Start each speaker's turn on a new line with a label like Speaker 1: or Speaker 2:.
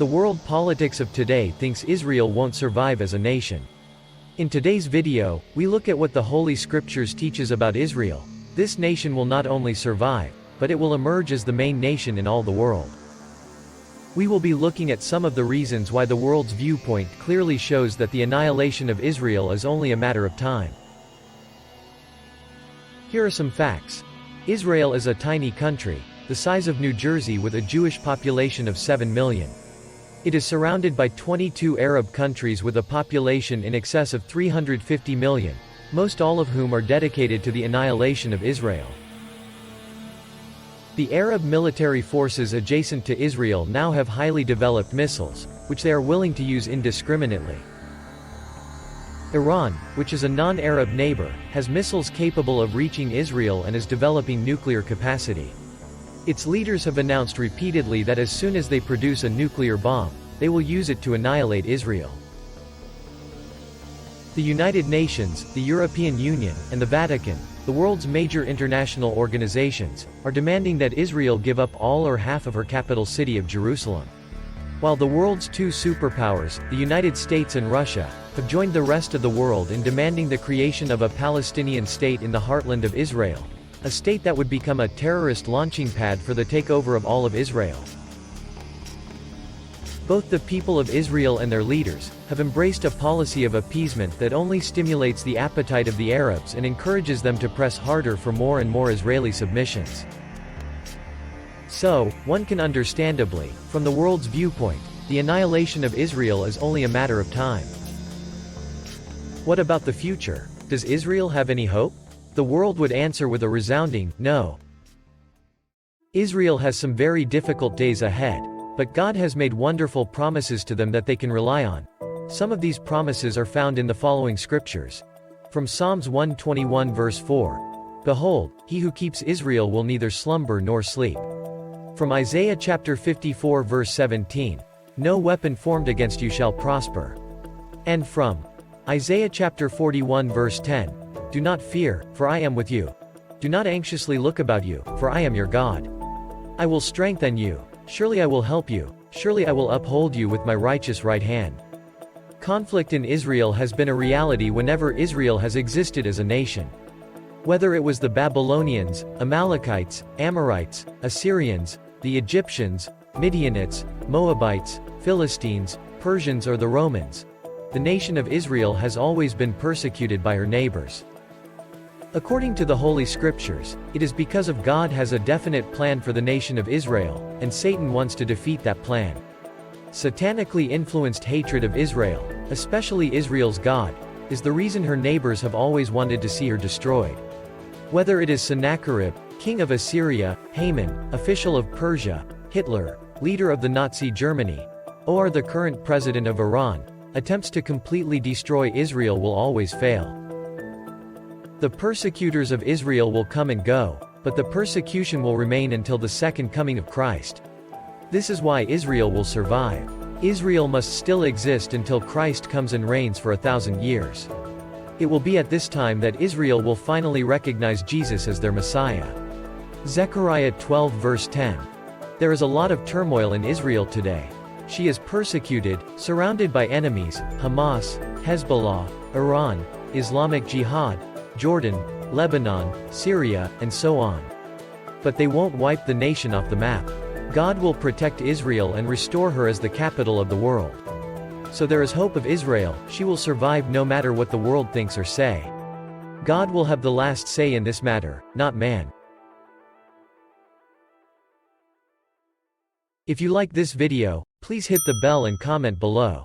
Speaker 1: The world politics of today thinks Israel won't survive as a nation. In today's video, we look at what the Holy Scriptures teaches about Israel. This nation will not only survive, but it will emerge as the main nation in all the world. We will be looking at some of the reasons why the world's viewpoint clearly shows that the annihilation of Israel is only a matter of time. Here are some facts. Israel is a tiny country, the size of New Jersey with a Jewish population of 7 million. It is surrounded by 22 Arab countries with a population in excess of 350 million, most all of whom are dedicated to the annihilation of Israel. The Arab military forces adjacent to Israel now have highly developed missiles, which they are willing to use indiscriminately. Iran, which is a non-Arab neighbor, has missiles capable of reaching Israel and is developing nuclear capacity. Its leaders have announced repeatedly that as soon as they produce a nuclear bomb, they will use it to annihilate Israel. The United Nations, the European Union, and the Vatican, the world's major international organizations, are demanding that Israel give up all or half of her capital city of Jerusalem. While the world's two superpowers, the United States and Russia, have joined the rest of the world in demanding the creation of a Palestinian state in the heartland of Israel, a state that would become a terrorist launching pad for the takeover of all of Israel. Both the people of Israel and their leaders have embraced a policy of appeasement that only stimulates the appetite of the Arabs and encourages them to press harder for more and more Israeli submissions. So, one can understandably, from the world's viewpoint, the annihilation of Israel is only a matter of time. What about the future? Does Israel have any hope? The world would answer with a resounding no. Israel has some very difficult days ahead, but God has made wonderful promises to them that they can rely on. Some of these promises are found in the following scriptures. From Psalms 121 verse 4. Behold, he who keeps Israel will neither slumber nor sleep. From Isaiah chapter 54 verse 17. No weapon formed against you shall prosper. And from Isaiah chapter 41 verse 10. Do not fear, for I am with you. Do not anxiously look about you, for I am your God. I will strengthen you. Surely I will help you. Surely I will uphold you with my righteous right hand. Conflict in Israel has been a reality whenever Israel has existed as a nation. Whether it was the Babylonians, Amalekites, Amorites, Assyrians, the Egyptians, Midianites, Moabites, Philistines, Persians or the Romans, the nation of Israel has always been persecuted by her neighbors. According to the Holy Scriptures, it is because of God has a definite plan for the nation of Israel, and Satan wants to defeat that plan. Satanically influenced hatred of Israel, especially Israel's God, is the reason her neighbors have always wanted to see her destroyed. Whether it is Sennacherib, king of Assyria, Haman, official of Persia, Hitler, leader of the Nazi Germany, or the current president of Iran, attempts to completely destroy Israel will always fail. The persecutors of Israel will come and go, but the persecution will remain until the second coming of Christ. This is why Israel will survive. Israel must still exist until Christ comes and reigns for 1,000 years. It will be at this time that Israel will finally recognize Jesus as their Messiah. Zechariah 12 verse 10. There is a lot of turmoil in Israel today. She is persecuted, surrounded by enemies, Hamas, Hezbollah, Iran, Islamic Jihad, Jordan, Lebanon, Syria, and so on. But they won't wipe the nation off the map. God will protect Israel and restore her as the capital of the world. So there is hope of Israel, she will survive no matter what the world thinks or say. God will have the last say in this matter, not man. If you like this video, please hit the bell and comment below.